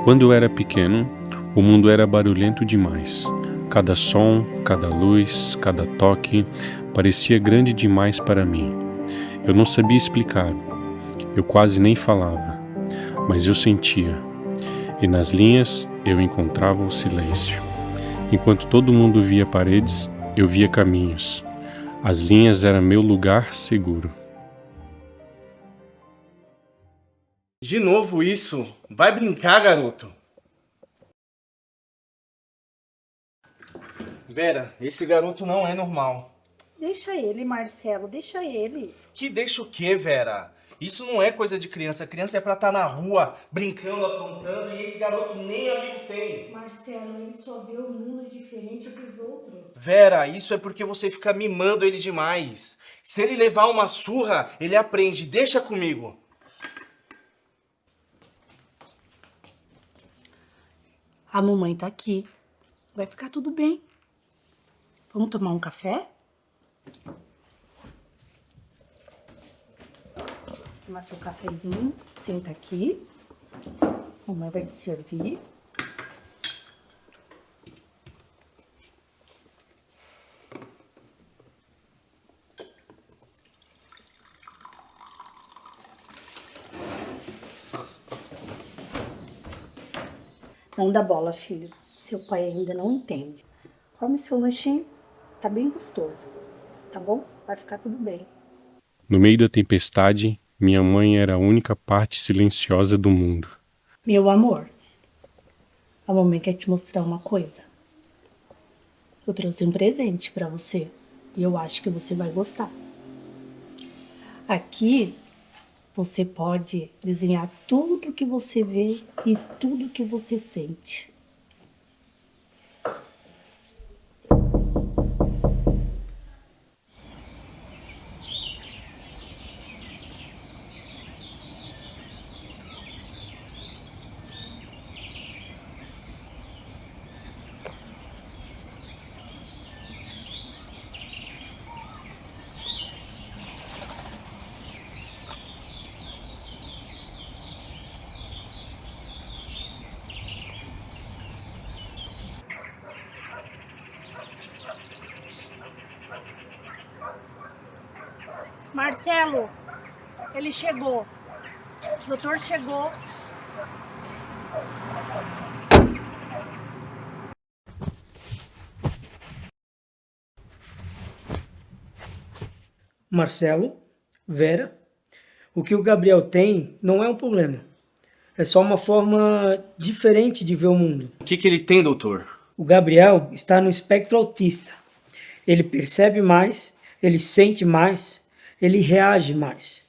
Quando eu era pequeno, o mundo era barulhento demais. Cada som, cada luz, cada toque parecia grande demais para mim. Eu não sabia explicar. Eu quase nem falava, mas eu sentia. E nas linhas eu encontrava o silêncio. Enquanto todo mundo via paredes, eu via caminhos. As linhas eram meu lugar seguro. De novo isso? Vai brincar, garoto? Vera, esse garoto não é normal. Deixa ele, Marcelo, deixa ele. Que deixa o quê, Vera? Isso não é coisa de criança. Criança é pra estar na rua, brincando, aprontando, e esse garoto nem amigo tem. Marcelo, ele só vê o mundo diferente dos outros. Vera, isso é porque você fica mimando ele demais. Se ele levar uma surra, ele aprende. Deixa comigo. A mamãe tá aqui. Vai ficar tudo bem. Vamos tomar um café? Tomar seu cafezinho. Senta aqui. Mamãe vai te servir. Não dá bola, filho. Seu pai ainda não entende. Come seu lanchinho. Tá bem gostoso. Tá bom? Vai ficar tudo bem. No meio da tempestade, minha mãe era a única parte silenciosa do mundo. Meu amor, a mamãe quer te mostrar uma coisa. Eu trouxe um presente pra você e eu acho que você vai gostar. Aqui você pode desenhar tudo que você vê e tudo que você sente. Marcelo, ele chegou. O doutor chegou. Marcelo, Vera, o que o Gabriel tem não é um problema. É só uma forma diferente de ver o mundo. O que ele tem, doutor? O Gabriel está no espectro autista. Ele percebe mais, ele sente mais, ele reage mais.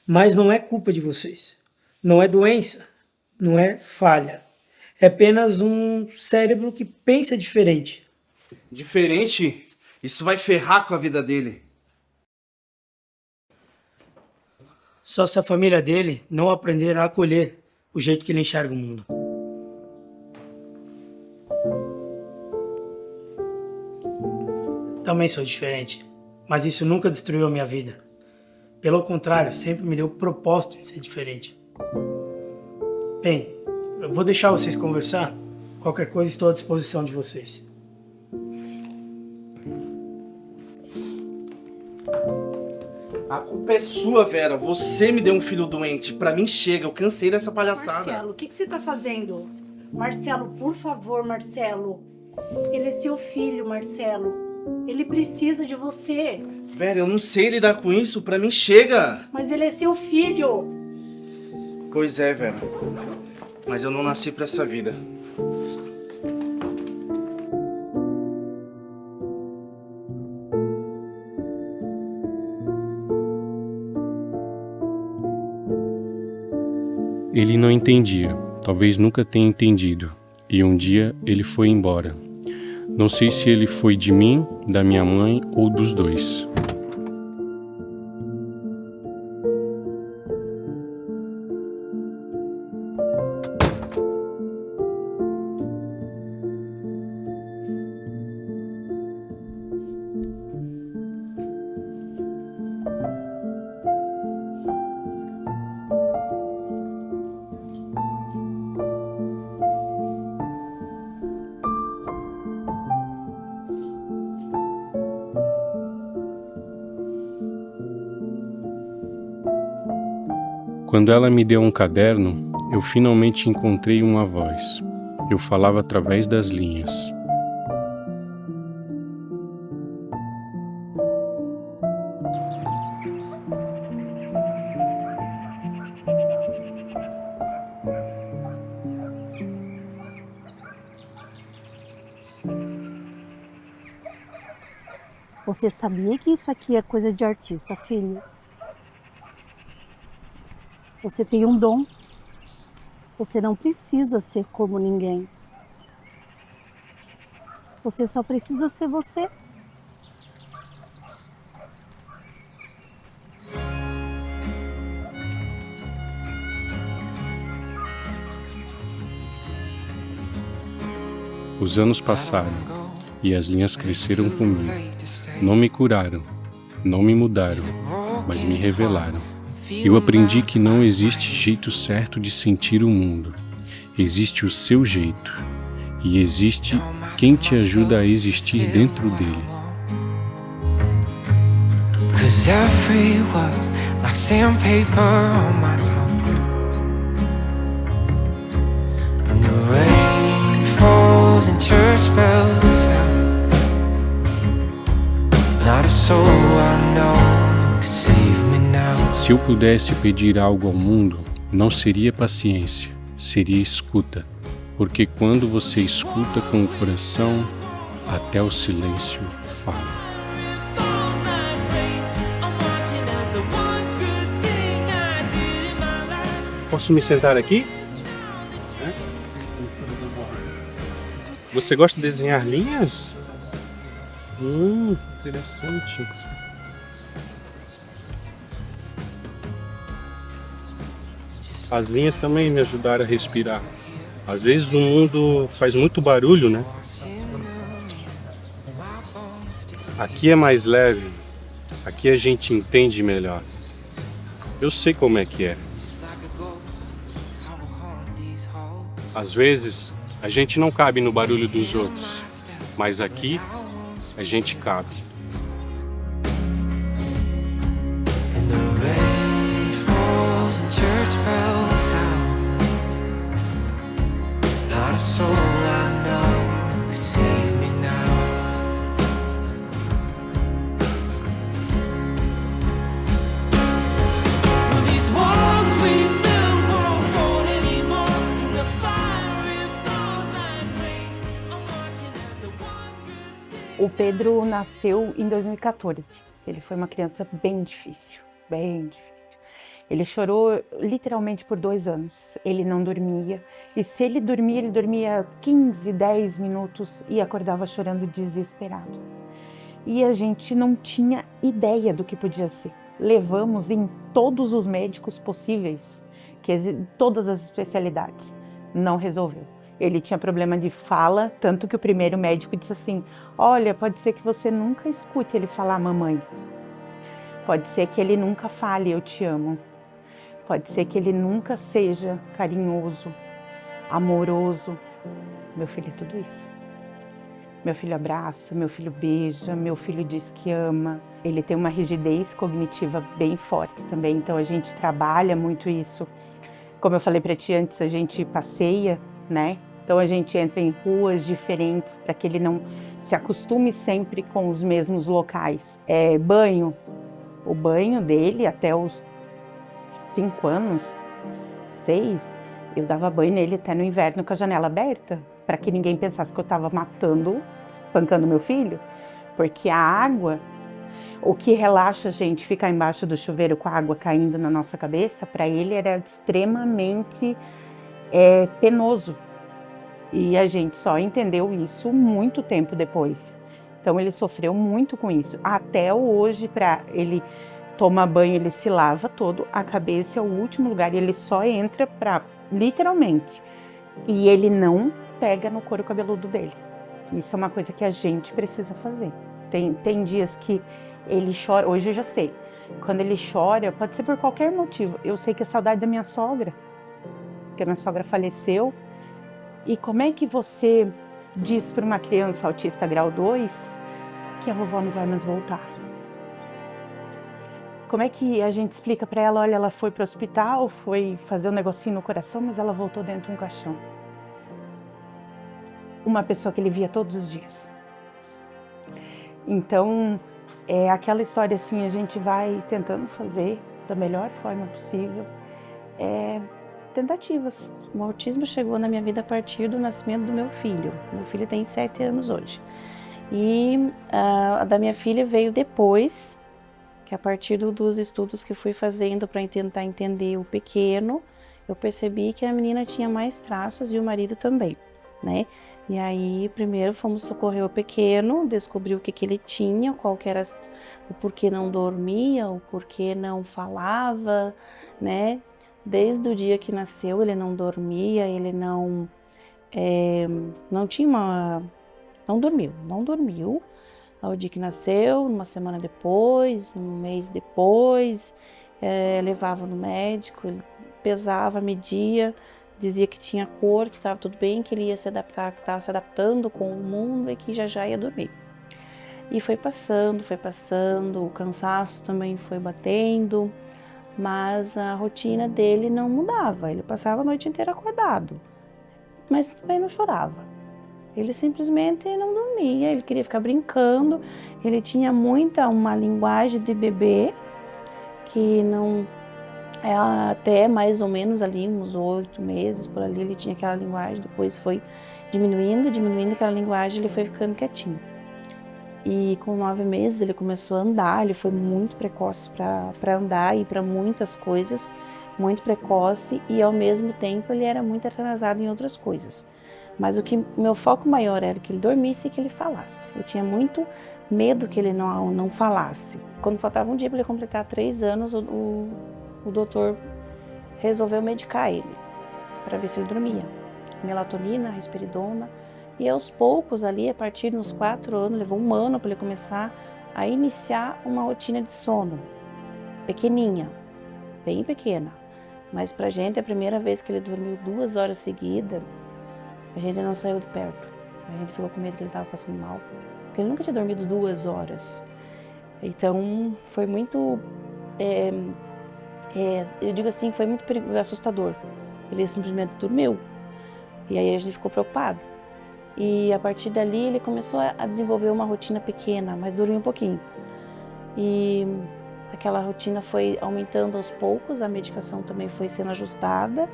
Mas não é culpa de vocês. Não é doença, não é falha. É apenas um cérebro que pensa diferente. Diferente? Isso vai ferrar com a vida dele. Só se a família dele não aprender a acolher o jeito que ele enxerga o mundo. Também sou diferente, mas isso nunca destruiu a minha vida. Pelo contrário, sempre me deu o propósito de ser diferente. Bem, eu vou deixar vocês conversar. Qualquer coisa, estou à disposição de vocês. A culpa é sua, Vera. Você me deu um filho doente. Pra mim chega, eu cansei dessa palhaçada. Marcelo, o que você tá fazendo? Marcelo, por favor, Marcelo. Ele é seu filho, Marcelo. Ele precisa de você. Vera, eu não sei lidar com isso. Pra mim chega. Mas ele é seu filho. Pois é, Vera. Mas eu não nasci pra essa vida. Ele não entendia, talvez nunca tenha entendido, e um dia ele foi embora. Não sei se ele foi de mim, da minha mãe ou dos dois. Quando ela me deu um caderno, eu finalmente encontrei uma voz. Eu falava através das linhas. Você sabia que isso aqui é coisa de artista, filho? Você tem um dom. Você não precisa ser como ninguém. Você só precisa ser você. Os anos passaram e as linhas cresceram comigo. Não me curaram, não me mudaram, mas me revelaram. Eu aprendi que não existe jeito certo de sentir o mundo. Existe o seu jeito. E existe quem te ajuda a existir dentro dele. Cause every word's like sandpaper on my tongue. And the rain falls and church bells sound. Not a soul I know could save me now. Se eu pudesse pedir algo ao mundo, não seria paciência, seria escuta. Porque quando você escuta com o coração, até o silêncio fala. Posso me sentar aqui? Você gosta de desenhar linhas? Interessante. As linhas também me ajudaram a respirar. Às vezes o mundo faz muito barulho, né? Aqui é mais leve. Aqui a gente entende melhor. Eu sei como é que é. Às vezes a gente não cabe no barulho dos outros, mas aqui a gente cabe. O Pedro nasceu em 2014. Ele foi uma criança bem difícil, bem difícil. Ele chorou literalmente por 2 anos. Ele não dormia. E se ele dormia 15, 10 minutos e acordava chorando desesperado. E a gente não tinha ideia do que podia ser. Levamos em todos os médicos possíveis, todas as especialidades. Não resolveu. Ele tinha problema de fala, tanto que o primeiro médico disse assim: olha, pode ser que você nunca escute ele falar mamãe. Pode ser que ele nunca fale eu te amo. Pode ser que ele nunca seja carinhoso, amoroso. Meu filho é tudo isso. Meu filho abraça, meu filho beija, meu filho diz que ama. Ele tem uma rigidez cognitiva bem forte também, então a gente trabalha muito isso. Como eu falei para ti antes, a gente passeia, né? Então a gente entra em ruas diferentes para que ele não se acostume sempre com os mesmos locais. Banho. O banho dele até os 5 anos, 6, eu dava banho nele até no inverno com a janela aberta, para que ninguém pensasse que eu estava matando, espancando meu filho, porque a água, o que relaxa a gente ficar embaixo do chuveiro com a água caindo na nossa cabeça, para ele era extremamente penoso. E a gente só entendeu isso muito tempo depois. Então ele sofreu muito com isso. Até hoje, para ele tomar banho, ele se lava todo, a cabeça é o último lugar e ele só entra para, literalmente. E ele não pega no couro cabeludo dele. Isso é uma coisa que a gente precisa fazer. Tem dias que ele chora, hoje eu já sei. Quando ele chora, pode ser por qualquer motivo. Eu sei que é saudade da minha sogra, porque a minha sogra faleceu. E como é que você diz para uma criança autista grau 2 que a vovó não vai mais voltar? Como é que a gente explica para ela, olha, ela foi para o hospital, foi fazer um negocinho no coração, mas ela voltou dentro de um caixão. Uma pessoa que ele via todos os dias. Então, é aquela história assim, a gente vai tentando fazer da melhor forma possível, tentativas. O autismo chegou na minha vida a partir do nascimento do meu filho. Meu filho tem 7 anos hoje. E a da minha filha veio depois, que a partir dos estudos que fui fazendo para tentar entender o pequeno, eu percebi que a menina tinha mais traços e o marido também, né? E aí, primeiro fomos socorrer o pequeno, descobrir o que ele tinha, qual que era o porquê não dormia, o porquê não falava, né? Desde o dia que nasceu, ele não dormia, ele não tinha não dormiu. Ao dia que nasceu, uma semana depois, um mês depois, levava no médico, ele pesava, media, dizia que tinha cor, que estava tudo bem, que ele ia se adaptar, que estava se adaptando com o mundo e que já ia dormir. E foi passando, o cansaço também foi batendo, mas a rotina dele não mudava, ele passava a noite inteira acordado, mas também não chorava. Ele simplesmente não dormia, ele queria ficar brincando, ele tinha uma linguagem de bebê, que não... até mais ou menos ali, uns 8 meses por ali, ele tinha aquela linguagem, depois foi diminuindo aquela linguagem, ele foi ficando quietinho. E com 9 meses ele começou a andar, ele foi muito precoce para andar e para muitas coisas, muito precoce, e ao mesmo tempo ele era muito atrasado em outras coisas. Mas meu foco maior era que ele dormisse e que ele falasse. Eu tinha muito medo que ele não falasse. Quando faltava um dia para ele completar 3 anos, o doutor resolveu medicar ele, para ver se ele dormia. Melatonina, risperidona. E aos poucos ali, a partir dos 4 anos, levou 1 ano para ele começar a iniciar uma rotina de sono. Pequeninha, bem pequena. Mas pra gente, a primeira vez que ele dormiu 2 horas seguidas, a gente não saiu de perto. A gente ficou com medo que ele estava passando mal. Porque ele nunca tinha dormido 2 horas. Então, foi muito... eu digo assim, foi muito assustador. Ele simplesmente dormiu. E aí a gente ficou preocupado. E a partir dali ele começou a desenvolver uma rotina pequena, mas dormia um pouquinho. E aquela rotina foi aumentando aos poucos, a medicação também foi sendo ajustada.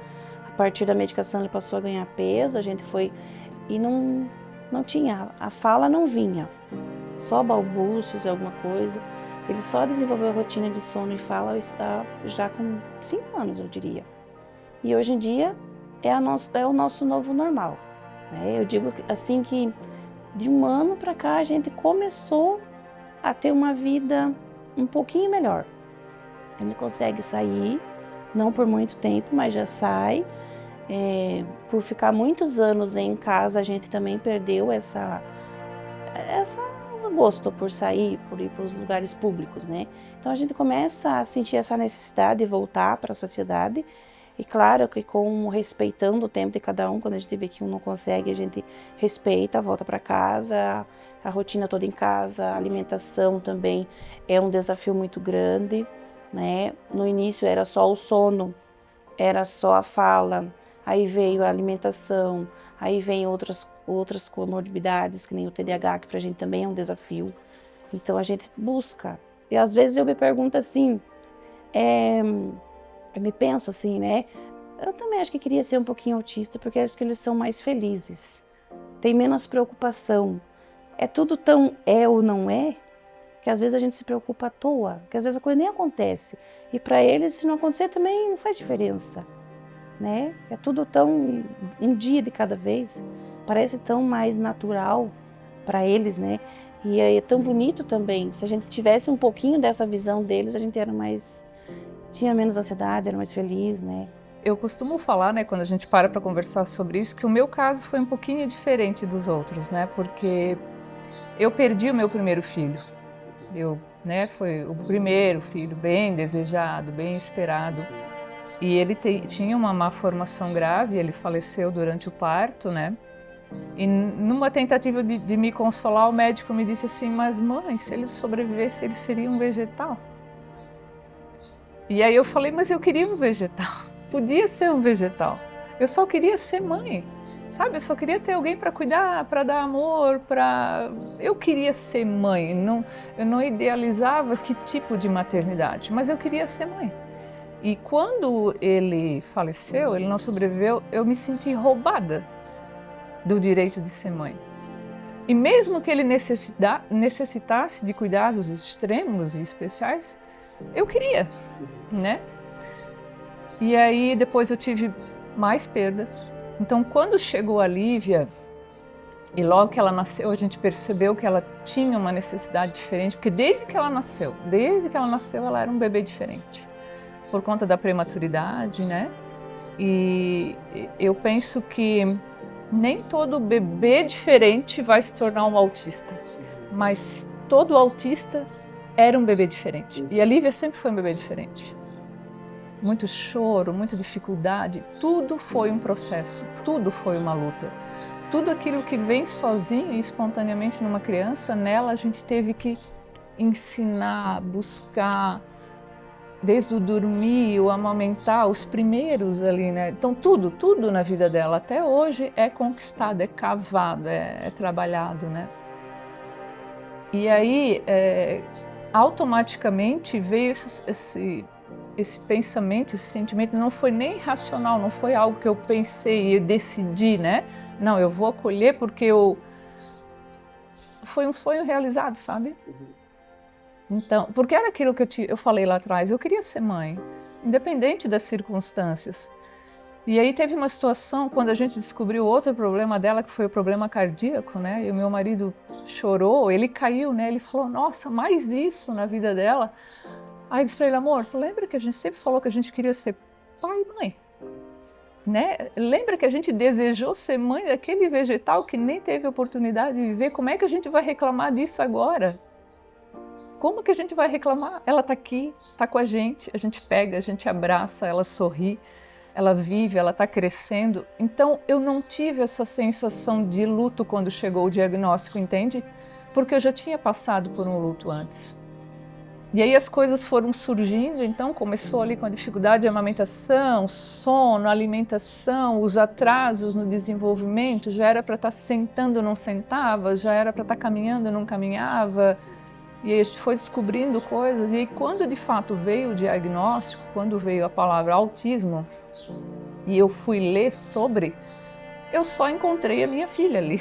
A partir da medicação ele passou a ganhar peso, a gente foi... E não tinha, a fala não vinha, só balbúcios, alguma coisa. Ele só desenvolveu a rotina de sono e fala já com 5 anos, eu diria. E hoje em dia é o nosso novo normal. Né? Eu digo assim que de 1 ano para cá a gente começou a ter uma vida um pouquinho melhor. Ele consegue sair, não por muito tempo, mas já sai. Por ficar muitos anos em casa, a gente também perdeu essa gosto por sair, por ir para os lugares públicos, né? Então a gente começa a sentir essa necessidade de voltar para a sociedade. E claro que respeitando o tempo de cada um, quando a gente vê que um não consegue, a gente respeita, volta para casa, a rotina toda em casa, a alimentação também é um desafio muito grande, né? No início era só o sono, era só a fala, aí veio a alimentação, aí vem outras comorbidades, que nem o TDAH, que pra gente também é um desafio. Então a gente busca. E às vezes eu me pergunto assim, eu me penso assim, né? Eu também acho que queria ser um pouquinho autista, porque acho que eles são mais felizes, tem menos preocupação. É tudo tão ou não é, que às vezes a gente se preocupa à toa, que às vezes a coisa nem acontece. E para eles, se não acontecer, também não faz diferença, né? É tudo tão um dia de cada vez, parece tão mais natural para eles, né? E é tão bonito também. Se a gente tivesse um pouquinho dessa visão deles, a gente tinha menos ansiedade, era mais feliz, né? Eu costumo falar, né, quando a gente para conversar sobre isso, que o meu caso foi um pouquinho diferente dos outros, né? Porque eu perdi o meu primeiro filho. Foi o primeiro filho bem desejado, bem esperado. E ele tinha uma má formação grave, ele faleceu durante o parto, né? E numa tentativa de me consolar, o médico me disse assim, mas mãe, se ele sobrevivesse, ele seria um vegetal. E aí eu falei, mas eu queria um vegetal. Podia ser um vegetal. Eu só queria ser mãe, sabe? Eu só queria ter alguém para cuidar, para dar amor, Eu queria ser mãe. Eu não idealizava que tipo de maternidade, mas eu queria ser mãe. E quando ele faleceu, ele não sobreviveu, eu me senti roubada do direito de ser mãe. E mesmo que ele necessitasse de cuidados extremos e especiais, eu queria, né? E aí depois eu tive mais perdas. Então quando chegou a Lívia, e logo que ela nasceu, a gente percebeu que ela tinha uma necessidade diferente, porque desde que ela nasceu, ela era um bebê diferente, por conta da prematuridade, né? E eu penso que nem todo bebê diferente vai se tornar um autista, mas todo autista era um bebê diferente. E a Lívia sempre foi um bebê diferente. Muito choro, muita dificuldade, tudo foi um processo, tudo foi uma luta. Tudo aquilo que vem sozinho e espontaneamente numa criança, nela a gente teve que ensinar, buscar, desde o dormir, o amamentar, os primeiros ali, né? Então tudo na vida dela até hoje é conquistado, é cavado, é trabalhado, né? E aí, automaticamente veio esse pensamento, esse sentimento, não foi nem racional, não foi algo que eu pensei e decidi, né? Não, eu vou acolher porque foi um sonho realizado, sabe? Então, porque era aquilo que eu falei lá atrás, eu queria ser mãe, independente das circunstâncias. E aí teve uma situação, quando a gente descobriu outro problema dela, que foi o problema cardíaco, né? E o meu marido chorou, ele caiu, né? Ele falou, nossa, mais isso na vida dela. Aí eu disse para ele, amor, você lembra que a gente sempre falou que a gente queria ser pai e mãe? Né? Lembra que a gente desejou ser mãe daquele vegetal que nem teve oportunidade de viver? Como é que a gente vai reclamar disso agora? Como que a gente vai reclamar? Ela está aqui, está com a gente pega, a gente abraça, ela sorri, ela vive, ela está crescendo. Então eu não tive essa sensação de luto quando chegou o diagnóstico, entende? Porque eu já tinha passado por um luto antes. E aí as coisas foram surgindo, então começou ali com a dificuldade de amamentação, sono, alimentação, os atrasos no desenvolvimento, já era para estar sentando, não sentava, já era para estar caminhando, não caminhava. E aí a gente foi descobrindo coisas, e aí quando de fato veio o diagnóstico, quando veio a palavra autismo, e eu fui ler sobre, eu só encontrei a minha filha ali.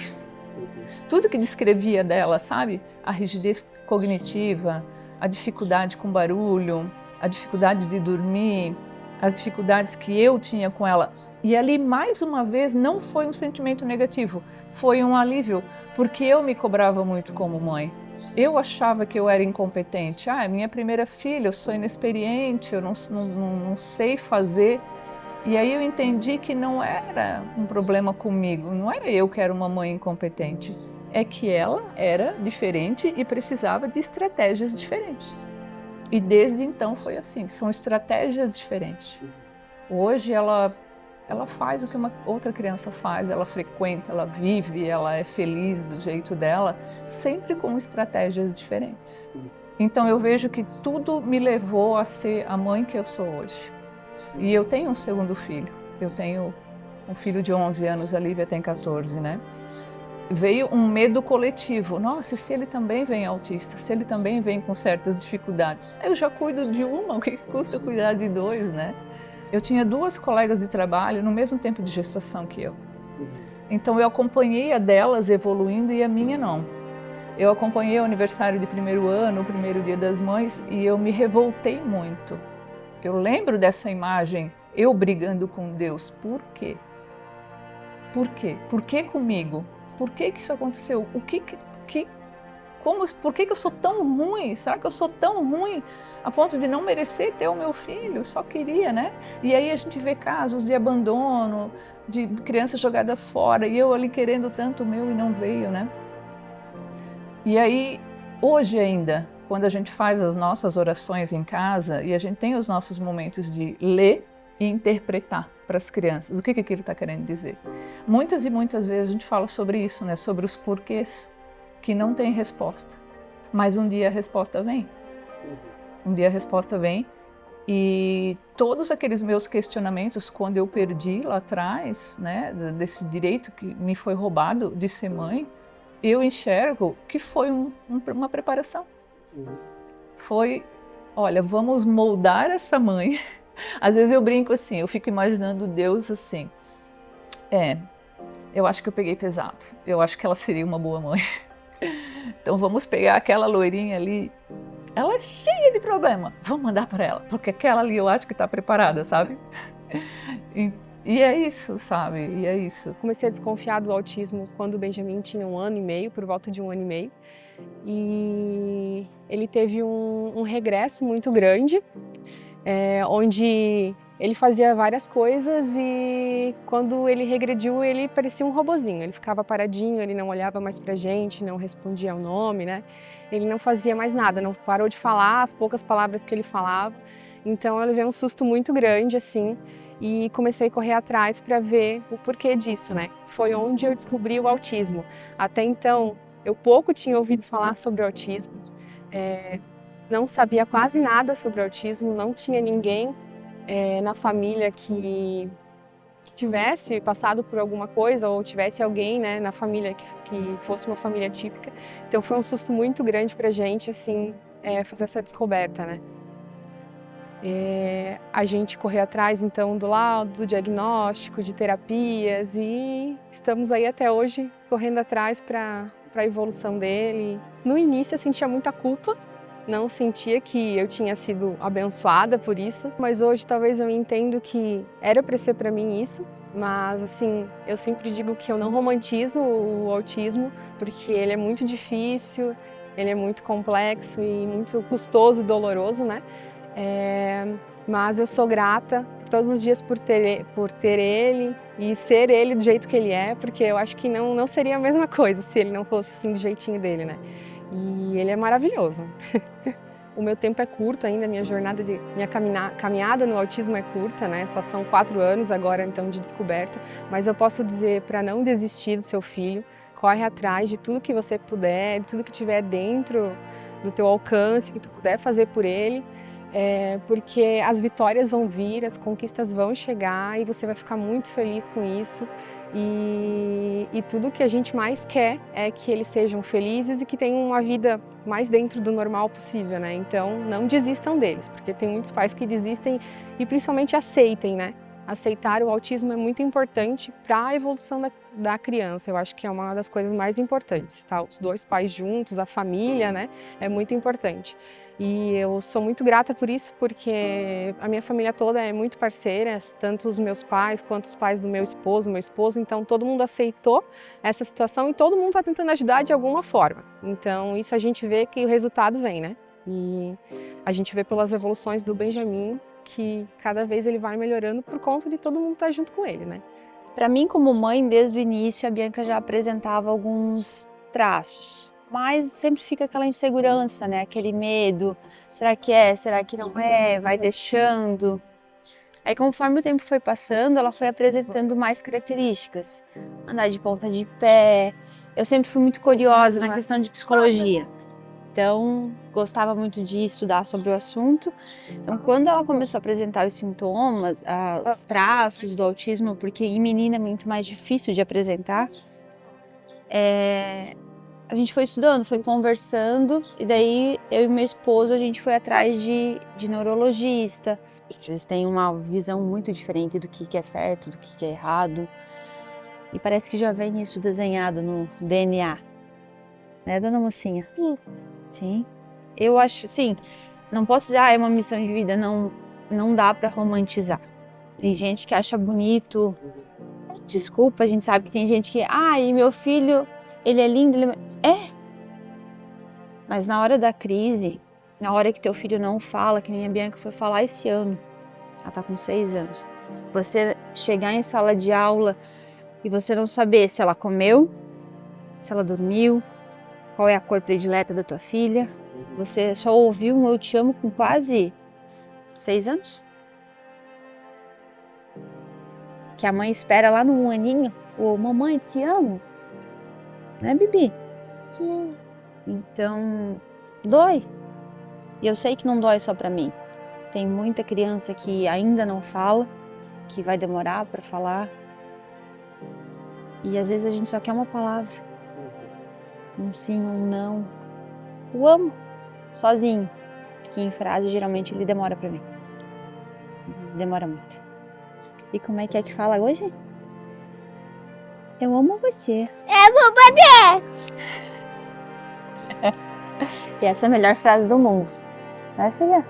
Tudo que descrevia dela, sabe? A rigidez cognitiva, a dificuldade com barulho, a dificuldade de dormir, as dificuldades que eu tinha com ela. E ali, mais uma vez, não foi um sentimento negativo, foi um alívio, porque eu me cobrava muito como mãe. Eu achava que eu era incompetente. É minha primeira filha, eu sou inexperiente, eu não sei fazer. E aí eu entendi que não era um problema comigo, não era eu que era uma mãe incompetente. É que ela era diferente e precisava de estratégias diferentes. E desde então foi assim, são estratégias diferentes. Hoje ela faz o que uma outra criança faz, ela frequenta, ela vive, ela é feliz do jeito dela, sempre com estratégias diferentes. Então eu vejo que tudo me levou a ser a mãe que eu sou hoje. E eu tenho um segundo filho, eu tenho um filho de 11 anos, a Lívia tem 14, né? Veio um medo coletivo, nossa, se ele também vem autista, se ele também vem com certas dificuldades, eu já cuido de uma, o que custa cuidar de dois, né? Eu tinha 2 colegas de trabalho no mesmo tempo de gestação que eu. Então eu acompanhei a delas evoluindo e a minha não. Eu acompanhei o aniversário de 1º ano, o primeiro dia das mães, e eu me revoltei muito. Eu lembro dessa imagem, eu brigando com Deus. Por quê? Por quê? Por que comigo? Por que isso aconteceu? Por que eu sou tão ruim? Será que eu sou tão ruim a ponto de não merecer ter o meu filho? Só queria, né? E aí a gente vê casos de abandono, de criança jogada fora, e eu ali querendo tanto o meu e não veio, né? E aí, hoje ainda, quando a gente faz as nossas orações em casa e a gente tem os nossos momentos de ler e interpretar para as crianças, o que aquilo está querendo dizer? Muitas e muitas vezes a gente fala sobre isso, né? Sobre os porquês que não tem resposta. Mas um dia a resposta vem. Um dia a resposta vem E todos aqueles meus questionamentos, quando eu perdi lá atrás, né, desse direito que me foi roubado de ser mãe, eu enxergo que foi uma preparação. Foi, olha, vamos moldar essa mãe. Às vezes eu brinco assim, eu fico imaginando Deus assim, eu acho que eu peguei pesado, eu acho que ela seria uma boa mãe. Então vamos pegar aquela loirinha ali, ela é cheia de problema, vamos mandar para ela, porque aquela ali eu acho que está preparada, sabe? E é isso, sabe? E é isso. Comecei a desconfiar do autismo quando o Benjamin tinha 1 ano e meio, por volta de 1 ano e meio. E ele teve um regresso muito grande, onde ele fazia várias coisas e quando ele regrediu, ele parecia um robozinho. Ele ficava paradinho, ele não olhava mais pra gente, não respondia ao nome, né? Ele não fazia mais nada, não parou de falar as poucas palavras que ele falava. Então eu levei um susto muito grande, assim, e comecei a correr atrás para ver o porquê disso, né? Foi onde eu descobri o autismo. Até então, eu pouco tinha ouvido falar sobre o autismo, não sabia quase nada sobre o autismo, não tinha ninguém na família que tivesse passado por alguma coisa ou tivesse alguém, né, na família que fosse uma família típica. Então foi um susto muito grande pra gente, assim, fazer essa descoberta, né? A gente correu atrás, então, do laudo, do diagnóstico, de terapias e estamos aí até hoje correndo atrás para a evolução dele. No início eu sentia muita culpa, não sentia que eu tinha sido abençoada por isso, mas hoje talvez eu entendo que era para ser para mim isso, mas assim, eu sempre digo que eu não romantizo o autismo, porque ele é muito difícil, ele é muito complexo e muito custoso e doloroso, né? Mas eu sou grata todos os dias por ter ele e ser ele do jeito que ele é, porque eu acho que não seria a mesma coisa se ele não fosse assim do jeitinho dele, né? E ele é maravilhoso. O meu tempo é curto ainda, minha caminhada no autismo é curta, né? Só são 4 anos agora, então, de descoberta. Mas eu posso dizer para não desistir do seu filho, corre atrás de tudo que você puder, de tudo que tiver dentro do teu alcance, que tu puder fazer por ele, porque as vitórias vão vir, as conquistas vão chegar e você vai ficar muito feliz com isso. E tudo que a gente mais quer é que eles sejam felizes e que tenham uma vida mais dentro do normal possível, né? Então, não desistam deles, porque tem muitos pais que desistem e principalmente aceitem, né? Aceitar o autismo é muito importante para a evolução da criança. Eu acho que é uma das coisas mais importantes, tá? Os 2 pais juntos, a família, né? É muito importante. E eu sou muito grata por isso, porque a minha família toda é muito parceira, tanto os meus pais quanto os pais do meu esposo, então todo mundo aceitou essa situação e todo mundo está tentando ajudar de alguma forma. Então isso a gente vê que o resultado vem, né? E a gente vê pelas evoluções do Benjamin que cada vez ele vai melhorando por conta de todo mundo estar junto com ele, né? Para mim, como mãe, desde o início, a Bianca já apresentava alguns traços. Mas sempre fica aquela insegurança, né? Aquele medo, será que é, será que não é, vai deixando. Aí conforme o tempo foi passando, ela foi apresentando mais características. Andar de ponta de pé. Eu sempre fui muito curiosa na questão de psicologia. Então, gostava muito de estudar sobre o assunto. Então, quando ela começou a apresentar os sintomas, os traços do autismo, porque em menina é muito mais difícil de apresentar, a gente foi estudando, foi conversando, e daí eu e meu esposo, a gente foi atrás de neurologista. Eles têm uma visão muito diferente do que é certo, do que é errado. E parece que já vem isso desenhado no DNA. Né, dona mocinha? Sim. Sim. Eu acho, sim, não posso dizer, é uma missão de vida, não dá pra romantizar. Tem gente que acha bonito, desculpa, a gente sabe que tem gente que, e meu filho, ele é lindo, Mas na hora da crise, na hora que teu filho não fala, que nem a Bianca foi falar esse ano, ela tá com 6 anos, você chegar em sala de aula e você não saber se ela comeu, se ela dormiu, qual é a cor predileta da tua filha, você só ouviu um eu te amo com quase 6 anos? Que a mãe espera lá no 1 aninho, mamãe, te amo. Né, Bibi? Sim. Então, dói. E eu sei que não dói só pra mim. Tem muita criança que ainda não fala, que vai demorar para falar. E às vezes a gente só quer uma palavra. Um sim, um não. Eu amo, sozinho. Porque em frase geralmente ele demora para mim. Demora muito. E como é que fala hoje? Eu amo você. Eu amo você! E essa é a melhor frase do mundo. Vai, filha?